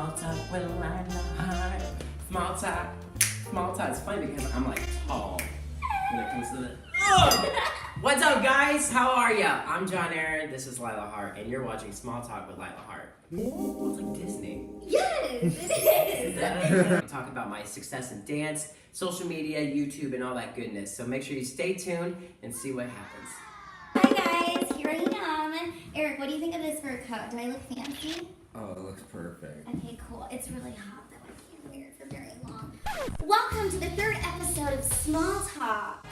Small talk with Lila Hart. Small talk. Small talk. It's funny because I'm like tall when it comes to the. What's up, guys? How are ya? I'm John Aron. This is Lila Hart, and you're watching Small Talk with Lila Hart. It's like Disney. Yes, it is. I talk about my success in dance, social media, YouTube, and all that goodness. So make sure you stay tuned and see what happens. Hi guys, here I am. Eric, what do you think of this fur coat? Do I look fancy? Oh, it looks perfect. Okay, cool. It's really hot though. I can't wear it for very long. Welcome to the third episode of Small Talk.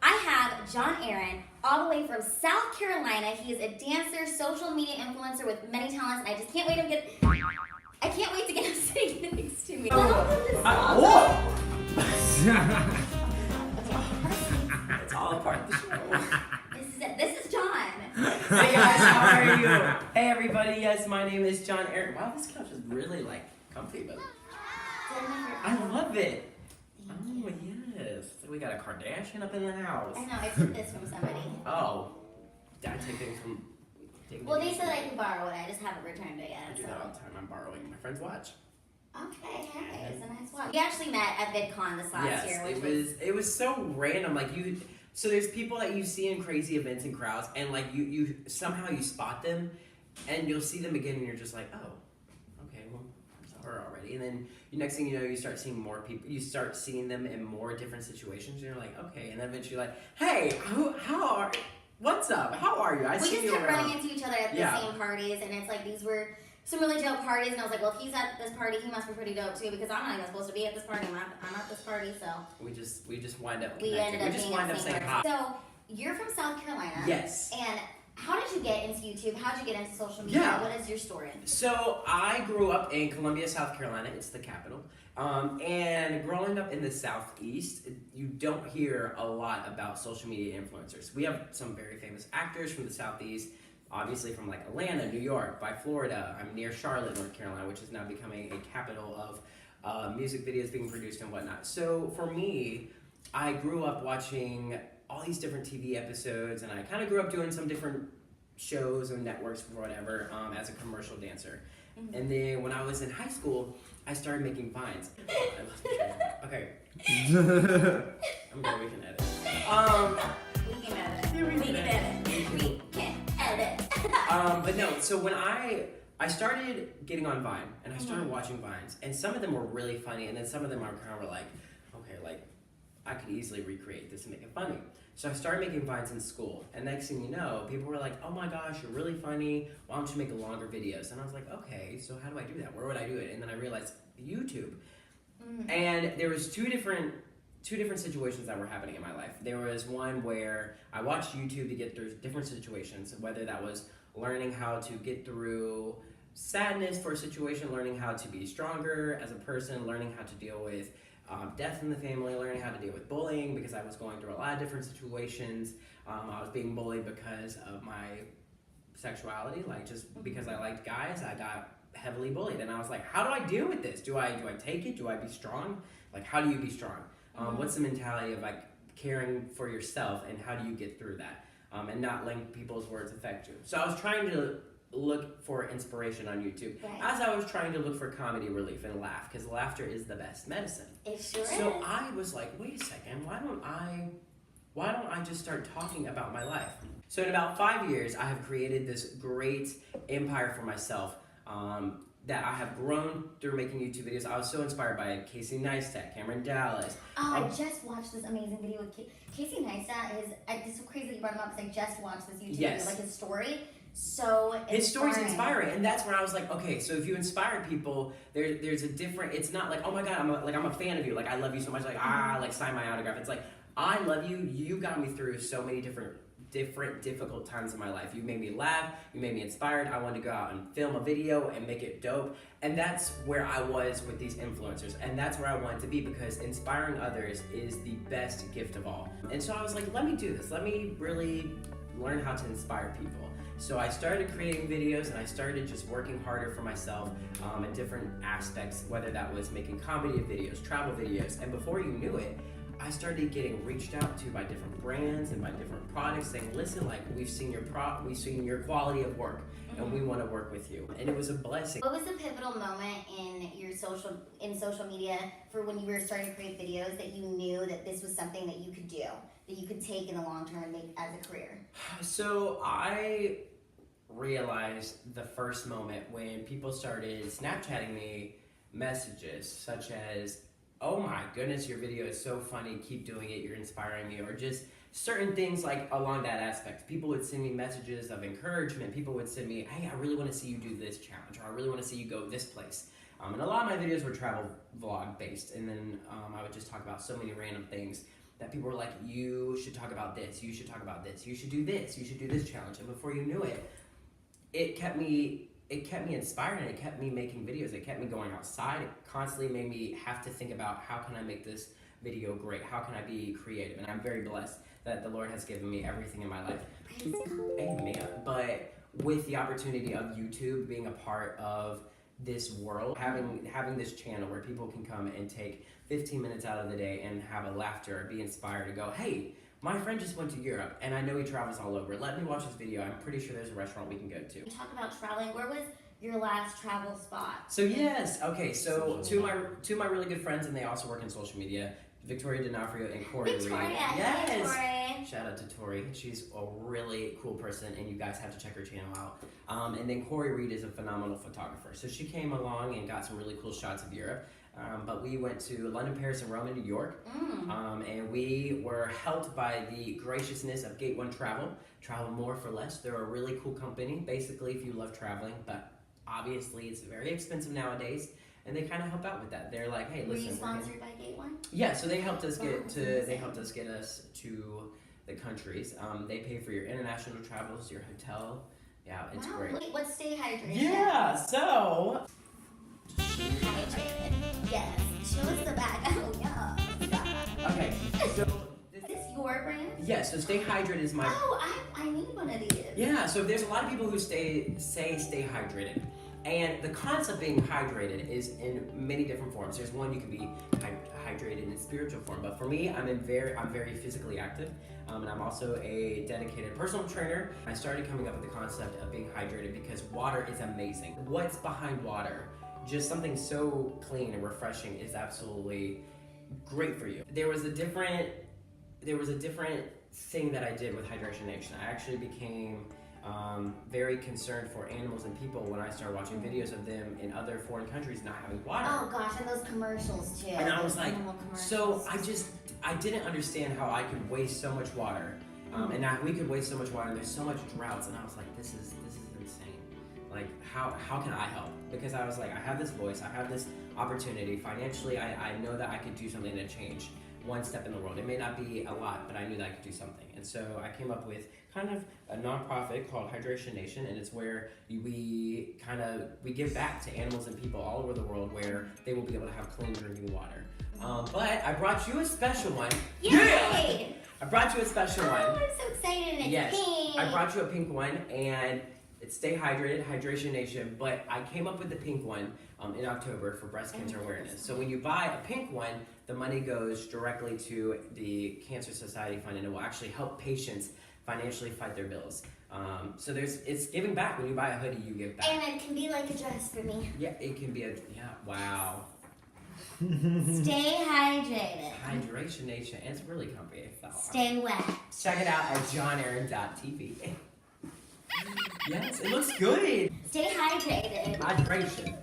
I have John Aron, all the way from South Carolina. He is a dancer, social media influencer with many talents, and I just can't wait to get. I can't wait to get him sitting next to me. It's all a part of the show. This is it. This is John. Hey guys, how are you? Hey everybody, yes, my name is John Aron. Wow, this couch is really like comfy, but I love it. Oh yes, we got a Kardashian up in the house. I know. I took this from somebody. Oh, did I take things from? Well, they said I could borrow it. I just haven't returned it yet. I do that all the time. I'm borrowing my friend's watch. Okay, hey, it's a nice watch. We actually met at VidCon this last year. Yes, it was so random. Like you, so there's people that you see in crazy events and crowds, and like you somehow you spot them, and you'll see them again, and you're just like, oh, okay, well, I saw her already. And then next thing you know, you start seeing more people. You start seeing them in more different situations, and you're like, okay. And then eventually, like, hey, what's up? How are you? We just kept running into each other at the same parties, and it's like these were some really dope parties, and I was like, well, if he's at this party, he must be pretty dope too, because I'm not even supposed to be at this party. I'm at this party, so we just wind up. We ended up being at the same hi. party. So you're from South Carolina. Yes. And how did you get into YouTube? How did you get into social media? Yeah. What is your story? So I grew up in Columbia, South Carolina. It's the capital. And growing up in the Southeast, you don't hear a lot about social media influencers. We have some very famous actors from the Southeast, obviously from like Atlanta, New York, by Florida. I'm near Charlotte, North Carolina, which is now becoming a capital of music videos being produced and whatnot. So for me, I grew up watching all these different TV episodes, and I kind of grew up doing some different shows and networks or whatever as a commercial dancer. Mm-hmm. And then when I was in high school, I started making vines. Okay. I'm glad we can edit. We can edit. We can edit. But no, so when I started getting on Vine, and I started watching Vines, and some of them were really funny, and then some of them are kind of like, okay, like, I could easily recreate this and make it funny. So I started making Vines in school, and next thing you know, people were like, oh my gosh, you're really funny, why don't you make longer videos? And I was like, okay, so how do I do that? Where would I do it? And then I realized YouTube. And there was two different situations that were happening in my life. There was one where I watched YouTube to get through different situations, whether that was learning how to get through sadness for a situation, learning how to be stronger as a person, learning how to deal with death in the family, learning how to deal with bullying, because I was going through a lot of different situations. I was being bullied because of my sexuality, like just because I liked guys, I got heavily bullied. And I was like, how do I deal with this? Do I take it? Do I be strong? Like, how do you be strong? What's the mentality of like caring for yourself, and how do you get through that? And not letting people's words affect you. So I was trying to look for inspiration on YouTube, as I was trying to look for comedy relief and laugh, because laughter is the best medicine. It sure is. So I was like, wait a second, why don't I just start talking about my life? So in about 5 years, I have created this great empire for myself that I have grown through making YouTube videos. I was so inspired by Casey Neistat, Cameron Dallas. I just watched this amazing video with Casey Neistat. It's so crazy that you brought him up, because I just watched this YouTube video, like his story. So inspiring. His story's inspiring, and that's when I was like, okay, so if you inspire people, there's a different. It's not like, oh my God, I'm a fan of you, like I love you so much, like like sign my autograph. It's like, I love you. You got me through so many different difficult times in my life. You made me laugh. You made me inspired. I wanted to go out and film a video and make it dope. And that's where I was with these influencers, and that's where I wanted to be, because inspiring others is the best gift of all. And so I was like, let me do this. Let me really learn how to inspire people. So I started creating videos, and I started just working harder for myself in different aspects, whether that was making comedy videos, travel videos, and before you knew it, I started getting reached out to by different brands and by different products saying, listen, like we've seen your quality of work, and we want to work with you. And it was a blessing. What was the pivotal moment in your social media for when you were starting to create videos that you knew that this was something that you could do, that you could take in the long term and make as a career? So I realized the first moment when people started Snapchatting me messages such as, "Oh my goodness, your video is so funny, keep doing it, you're inspiring me," or just certain things like along that aspect. People would send me messages of encouragement. People would send me, "Hey, I really want to see you do this challenge," or "I really want to see you go this place." And a lot of my videos were travel vlog based, and then I would just talk about so many random things that people were like, "You should talk about this, you should talk about this, you should do this, you should do this challenge." And before you knew it, it kept me inspired, and it kept me making videos. It kept me going outside. It constantly made me have to think about, how can I make this video great? How can I be creative? And I'm very blessed that the Lord has given me everything in my life. Amen. But with the opportunity of YouTube being a part of this world, having this channel where people can come and take 15 minutes out of the day and have a laughter, be inspired to go, "Hey, my friend just went to Europe, and I know he travels all over. Let me watch this video. I'm pretty sure there's a restaurant we can go to." You talk about traveling. Where was your last travel spot? So yes, okay. So two of my really good friends, and they also work in social media, Victoria D'Onofrio and Corey Reed. Victoria, Yes. hey, Tori. Shout out to Tori. She's a really cool person, and you guys have to check her channel out. And then Corey Reed is a phenomenal photographer. So she came along and got some really cool shots of Europe. But we went to London, Paris, and Rome, and New York. And we were helped by the graciousness of Gate One Travel. Travel more for less. They're a really cool company, basically, if you love traveling. But obviously, it's very expensive nowadays. And they kind of help out with that. They're like, "Hey, listen." Were you sponsored by Gate One? Yeah, so they helped us get us to the countries. They pay for your international travels, your hotel. Yeah, it's great. Wait, what's Stay Hydrated? Yeah, so Stay Hydrated. Yes. Show us the back. Oh yeah. okay, so Is this your brand? yeah, so Stay Hydrated is my. Oh, I need one of these. Yeah, so there's a lot of people who say stay hydrated. And the concept being hydrated is in many different forms. There's one, you can be hydrated in spiritual form, but for me, I'm very physically active, and I'm also a dedicated personal trainer. I started coming up with the concept of being hydrated because water is amazing. What's behind water? Just something so clean and refreshing is absolutely great for you. There was a different thing that I did with Hydration Nation. I actually became very concerned for animals and people when I started watching videos of them in other foreign countries not having water. Oh gosh, and those commercials too. And I was like, so I didn't understand how I could waste so much water, and now we could waste so much water. And there's so much droughts, and I was like, this is insane. Like, how can I help? Because I was like, I have this voice, I have this opportunity. Financially, I know that I could do something to change one step in the world. It may not be a lot, but I knew that I could do something. And so I came up with kind of a nonprofit called Hydration Nation, and it's where we give back to animals and people all over the world where they will be able to have clean drinking water. But I brought you a special one. Yay! Yeah! I brought you a special one. Oh, I'm so excited, and it's pink. I brought you a pink one, and it's Stay Hydrated, Hydration Nation, but I came up with the pink one in October for breast cancer awareness. So when you buy a pink one, the money goes directly to the Cancer Society Fund, and it will actually help patients financially fight their bills. So it's giving back. When you buy a hoodie, you give back. And it can be like a dress for me. Yeah, it can be wow. Stay hydrated. Hydration Nation, it's really comfy. Stay wet. Check it out at johnaron.tv. Yes, it looks good. Stay hydrated. Hydration.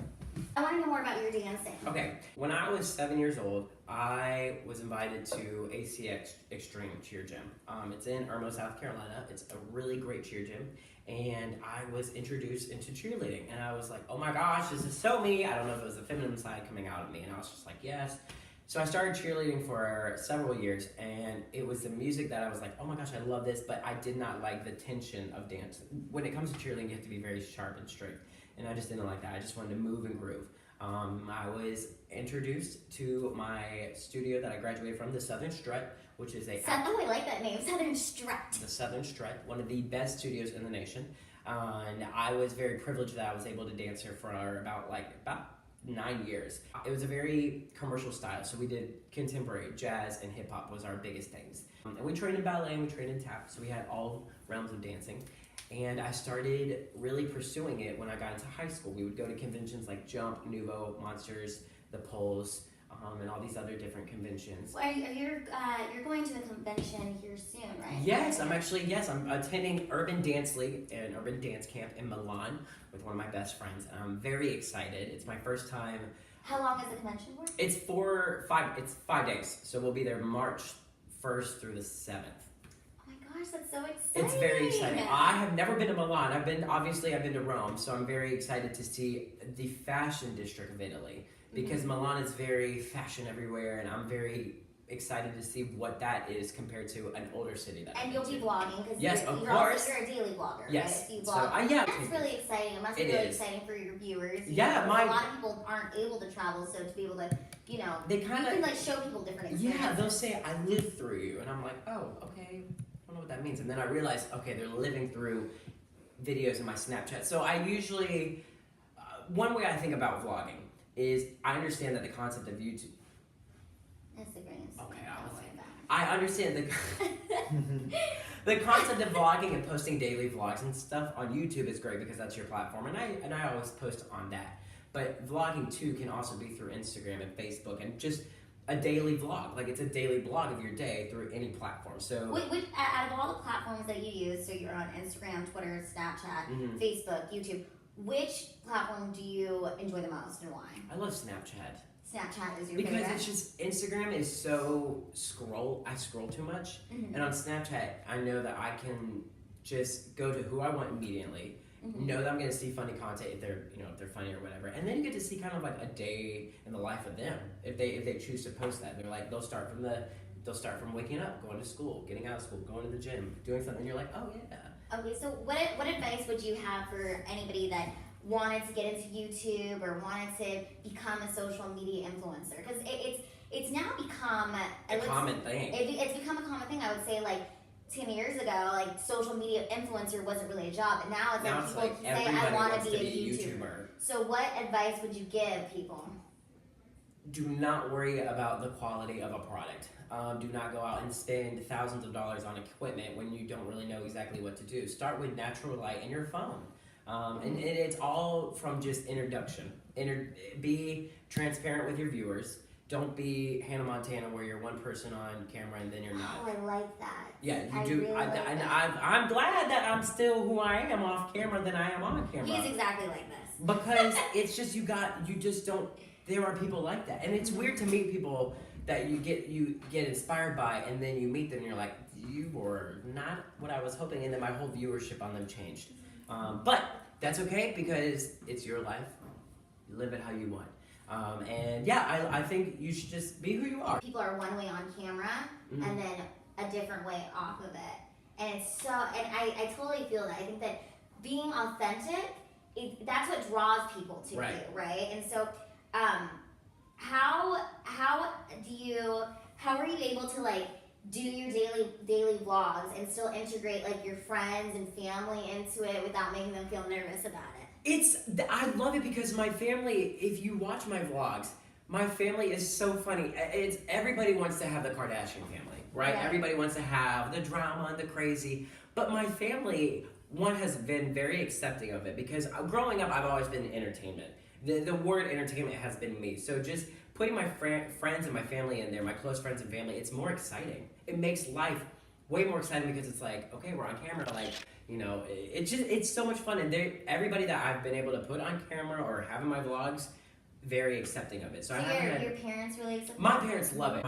I want to know more about your dancing. Okay, when I was 7 years old, I was invited to ACX Extreme Cheer Gym. It's in Irmo, South Carolina. It's a really great cheer gym, and I was introduced into cheerleading, and I was like, oh my gosh, this is so me. I don't know if it was the feminine side coming out of me, and I was just like, yes. So I started cheerleading for several years, and it was the music that I was like, oh my gosh, I love this, but I did not like the tension of dance. When it comes to cheerleading, you have to be very sharp and straight, and I just didn't like that. I just wanted to move and groove. I was introduced to my studio that I graduated from, the Southern Strut, which is oh, I like that name, Southern Strut. The Southern Strut, one of the best studios in the nation. And I was very privileged that I was able to dance here for about 9 years. It was a very commercial style, so we did contemporary, jazz, and hip hop was our biggest things. And we trained in ballet and we trained in tap, so we had all realms of dancing. And I started really pursuing it when I got into high school. We would go to conventions like Jump, Nuvo, Monsters, The Pulse, and all these other different conventions. Well, you're going to a convention here soon, right? Yes, I'm attending Urban Dance League and Urban Dance Camp in Milan with one of my best friends, and I'm very excited. It's my first time. How long is the convention for? It's 5 days, so we'll be there March 1st through the 7th. Oh my gosh, that's so exciting! It's very exciting. I have never been to Milan. I've been to Rome, so I'm very excited to see the fashion district of Italy because Milan is very fashion everywhere, and I'm very excited to see what that is compared to an older city that. And you'll be vlogging because yes, you're a daily vlogger, yes. right? So you vlog. Yeah, that's really exciting. It must be really exciting for your viewers. Yeah, a lot of people aren't able to travel, so to be able to, they kind of you can like show people different experiences. Yeah, they'll say, "I lived through you," and I'm like, "Oh, okay." I don't know what that means, and then I realized, okay, they're living through videos in my Snapchat. So I usually, one way I think about vlogging is I understand that the concept of YouTube. Instagram. Okay, I understand the concept of vlogging and posting daily vlogs and stuff on YouTube is great because that's your platform, and I always post on that. But vlogging too can also be through Instagram and Facebook and just a daily vlog. Like it's a daily blog of your day through any platform. So out of all the platforms that you use, so you're on Instagram, Twitter, Snapchat, Facebook, YouTube, which platform do you enjoy the most and why? I love Snapchat. Snapchat is your because favorite? it's just Instagram is so I scroll too much, and on Snapchat I know that I can just go to who I want immediately. Know that I'm going to see funny content if they're funny or whatever, and then you get to see kind of like a day in the life of them if they choose to post that. They're like they'll start from waking up, going to school, getting out of school, going to the gym, doing something. And you're like, oh yeah. Okay, so what advice would you have for anybody that wanted to get into YouTube or wanted to become a social media influencer? Because it's now become a common thing. It's become a common thing. I would say like 10 years ago, like social media influencer wasn't really a job, but now it's like people say I want to be a YouTuber. So what advice would you give people? Do not worry about the quality of a product. Do not go out and spend thousands of dollars on equipment when you don't really know exactly what to do. Start with natural light and your phone. And it's all from just introduction. Be transparent with your viewers. Don't be Hannah Montana where you're one person on camera and then you're not. Oh, I like that. Yeah, you do. Really I'm glad that I'm still who I am off camera than I am on camera. He's exactly like this. Because it's just there are people like that. And it's weird to meet people that you get inspired by and then you meet them and you're like, you were not what I was hoping, and then my whole viewership on them changed. But that's okay because it's your life. You live it how you want. And yeah, I think you should just be who you are. People are one way on camera and then a different way off of it. And it's so, and I totally feel that. I think that being authentic, that's what draws people to you, right? And so, how are you able to like do your daily vlogs and still integrate like your friends and family into it without making them feel nervous about it? I love it because my family, if you watch my vlogs, my family is so funny. Everybody wants to have the Kardashian family, right? Yeah. Everybody wants to have the drama and the crazy. But my family, one, has been very accepting of it because growing up, I've always been entertainment. The word entertainment has been me. So just putting my friends and my family in there, my close friends and family, it's more exciting. It makes life way more exciting because it's like, okay, we're on camera, like, it's so much fun. And everybody that I've been able to put on camera or have in my vlogs, very accepting of it. So your parents really accept it? My parents love it.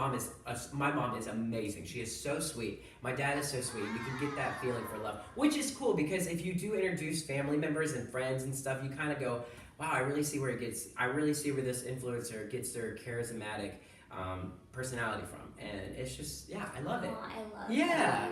My mom is amazing. She is so sweet. My dad is so sweet. You can get that feeling for love, which is cool because if you do introduce family members and friends and stuff, you kind of go, wow, I really see where this influencer gets their charismatic personality from. And it's just, yeah, I love it. Oh, I love that.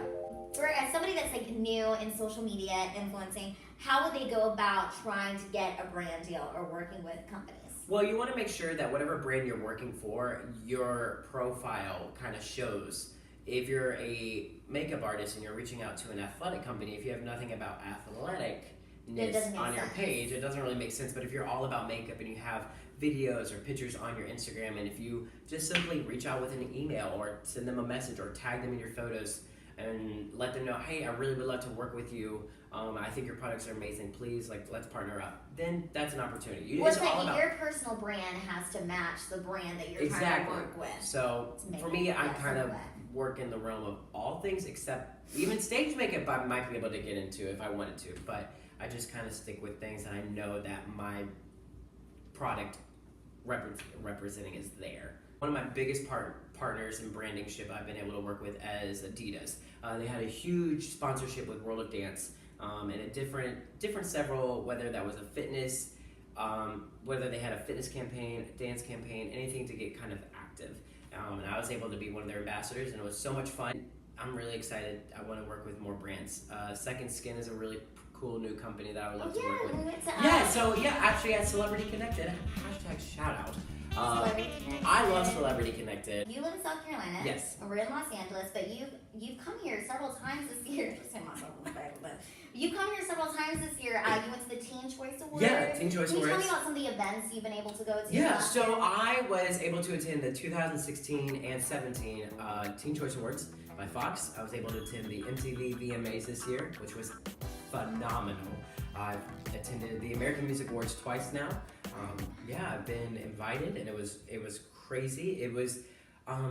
For somebody that's like new in social media influencing, how would they go about trying to get a brand deal or working with companies? Well, you want to make sure that whatever brand you're working for, your profile kind of shows. If you're a makeup artist and you're reaching out to an athletic company, if you have nothing about athleticness on your page, it doesn't really make sense. But if you're all about makeup and you have videos or pictures on your Instagram, and if you just simply reach out with an email or send them a message or tag them in your photos, and let them know, hey, I really would love to work with you. I think your products are amazing. Please, like, let's partner up. Then that's an opportunity. Well, it's like your personal brand has to match the brand that you're trying to work with. So for me, I kind of work in the realm of all things except even stage makeup. I might be able to get into if I wanted to, but I just kind of stick with things that I know that my product representing is there. One of my biggest partners in branding ship I've been able to work with as Adidas. They had a huge sponsorship with World of Dance, and a different several, whether that was a fitness, whether they had a fitness campaign, dance campaign, anything to get kind of active. And I was able to be one of their ambassadors, and it was so much fun. I'm really excited. I want to work with more brands. Second Skin is a really cool new company that I would love to work with. Actually at Celebrity Connected. Hashtag shout out. I love Celebrity Connected. You live in South Carolina. Yes. We're in Los Angeles, but you've come here several times this year. You've come here several times this year. You went to the Teen Choice Awards. Yeah, Teen Choice Awards. Can you tell me about some of the events you've been able to go to? Yeah, so I was able to attend the 2016 and 17 Teen Choice Awards by Fox. I was able to attend the MTV VMAs this year, which was phenomenal. I've attended the American Music Awards twice now. I've been invited, and it was crazy. It was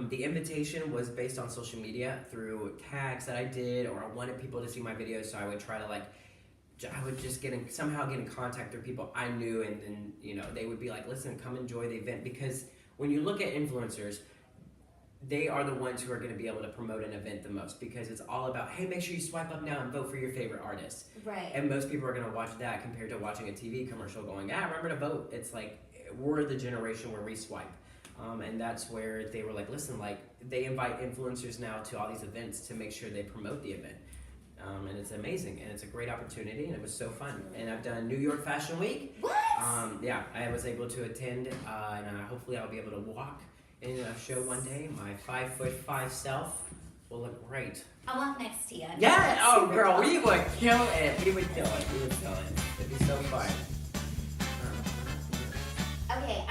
the invitation was based on social media through tags that I did, or I wanted people to see my videos, so I would try to I would just somehow get in contact with people I knew, and then they would be like, listen, come enjoy the event. Because when you look at influencers, they are the ones who are going to be able to promote an event the most, because it's all about, hey, make sure you swipe up now and vote for your favorite artist. Right. And most people are going to watch that compared to watching a TV commercial going, remember to vote. It's like, we're the generation where we swipe. And that's where they were like, listen, they invite influencers now to all these events to make sure they promote the event. And it's amazing, and it's a great opportunity, and it was so fun. And I've done New York Fashion Week. What? I was able to attend, and hopefully I'll be able to walk in a show one day. My 5'5" self will look great. I'll walk next to you. Yeah, oh girl, we would kill it. We would kill it. It'd be so fun. Okay,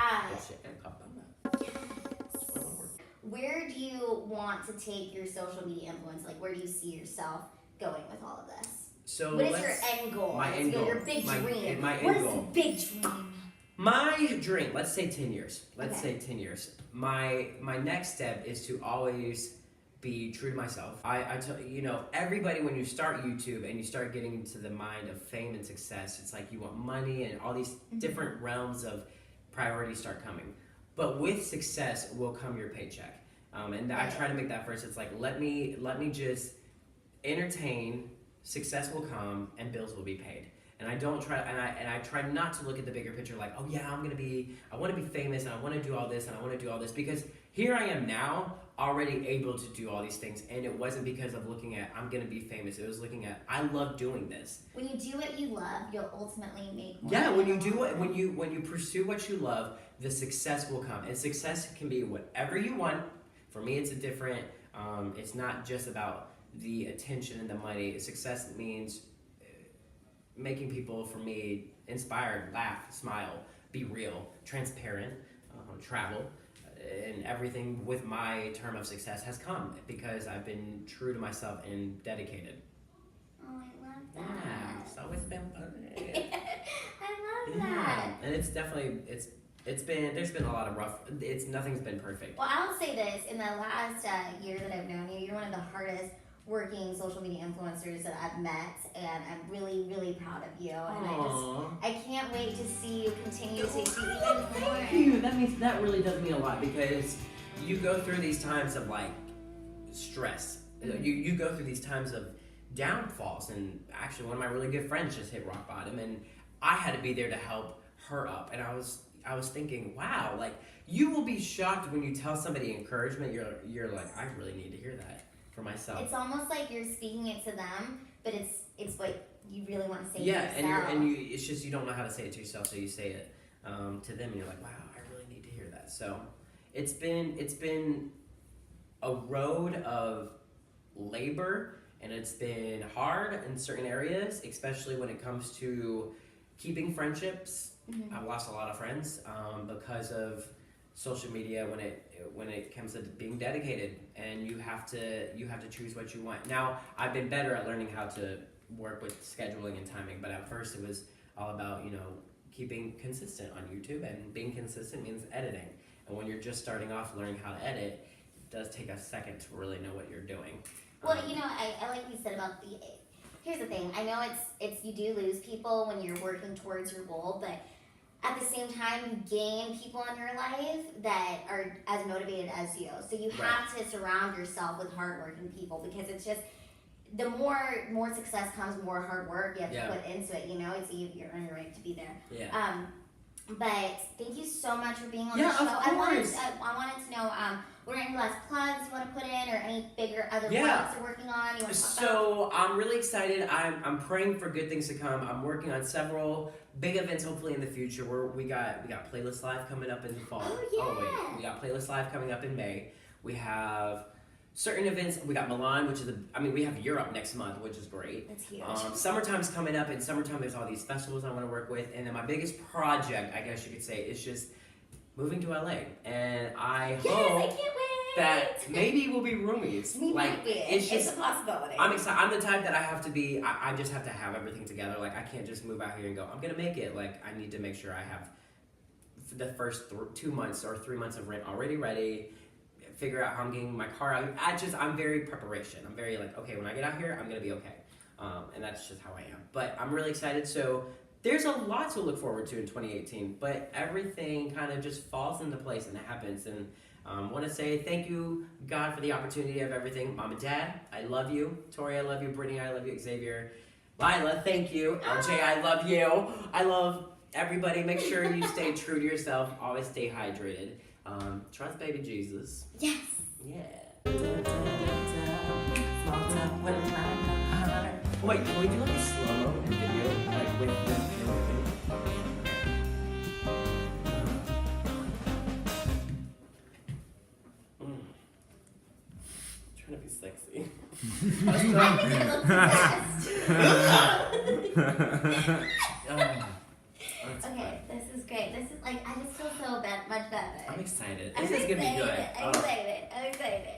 where do you want to take your social media influence? Where do you see yourself going with all of this? So what is your end goal? My end goal. Your big dream. My what end is goal. the big dream? My dream, let's say 10 years. Say 10 years. My next step is to always be true to myself. I tell everybody, when you start YouTube and you start getting into the mind of fame and success, it's like you want money, and all these different realms of priorities start coming. But with success will come your paycheck. And I try to make that first. It's like, let me just entertain, success will come, and bills will be paid. And I don't try, and I try not to look at the bigger picture, like, oh yeah, I want to be famous, and I want to do all this, and I want to do all this, because here I am now, already able to do all these things, and it wasn't because of looking at, I'm going to be famous. It was looking at, I love doing this. When you do what you love, you'll ultimately make more. Yeah, when you pursue what you love, the success will come, and success can be whatever you want. For me, it's it's not just about the attention and the money. Success means making people, for me, inspired, laugh, smile, be real, transparent, travel, and everything with my term of success has come because I've been true to myself and dedicated. Oh, I love that. Yeah, so it's been fun. I love that. And it's definitely, there's been a lot of nothing's been perfect. Well, I'll say this, in the last year that I've known you, you're one of the hardest working social media influencers that I've met, and I'm really, really proud of you. And I can't wait to see you continue to succeed even more. Thank you. That really does mean a lot, because you go through these times of stress. You go through these times of downfalls, and actually one of my really good friends just hit rock bottom, and I had to be there to help her up. And I was thinking, wow, you will be shocked when you tell somebody encouragement. You're like, I really need to hear that for myself. It's almost like you're speaking it to them, but it's what you really want to say to yourself. It's just you don't know how to say it to yourself, so you say it to them, and you're like, wow, I really need to hear that. So it's been a road of labor, and it's been hard in certain areas, especially when it comes to keeping friendships. I've lost a lot of friends because of social media when it comes to being dedicated, and you have to choose what you want. Now I've been better at learning how to work with scheduling and timing, but at first it was all about keeping consistent on YouTube, and being consistent means editing. And when you're just starting off learning how to edit, it does take a second to really know what you're doing. Well, I like what you said about here's the thing. I know it's you do lose people when you're working towards your goal, but at the same time, you gain people in your life that are as motivated as you. So you have to surround yourself with hardworking people, because it's just the more success comes, more hard work you have to put into it. It's you earn your right to be there. Yeah. But thank you so much for being on the show. Of course. I wanted to know, were there any last plugs you want to put in, or any bigger other projects you're working on? You want to talk So I'm really excited. I'm praying for good things to come. I'm working on several big events hopefully in the future. We got Playlist Live coming up in the fall. Oh yeah. We got Playlist Live coming up in May. We have certain events. We got Milan, which is we have Europe next month, which is great. That's huge. Summertime's coming up, and summertime there's all these festivals I want to work with, and then my biggest project, I guess you could say, is just moving to LA, and I hope I can't wait. that maybe we'll be roomies. We might be. It's a possibility. I'm excited. I'm the type that I have to be. I just have to have everything together. Like I can't just move out here and go, I'm gonna make it. Like I need to make sure I have the first 2 months or 3 months of rent already ready. Figure out how I'm getting my car out. I'm very preparation. I'm very like, okay, when I get out here, I'm gonna be okay. And that's just how I am. But I'm really excited. So there's a lot to look forward to in 2018. But everything kind of just falls into place and it happens. And want to say thank you, God, for the opportunity of everything. Mom and Dad, I love you. Tori, I love you. Brittany, I love you. Xavier, Lila, thank you. LJ, I love you. I love everybody. Make sure you stay true to yourself. Always stay hydrated. Trust baby Jesus. Yes. Yeah. Wait, can we do like a slow-mo video? Like with Trying to be sexy. I think it looks best. Okay, this is great. This is I just feel so much better. I'm excited. This is gonna be good. I'm excited.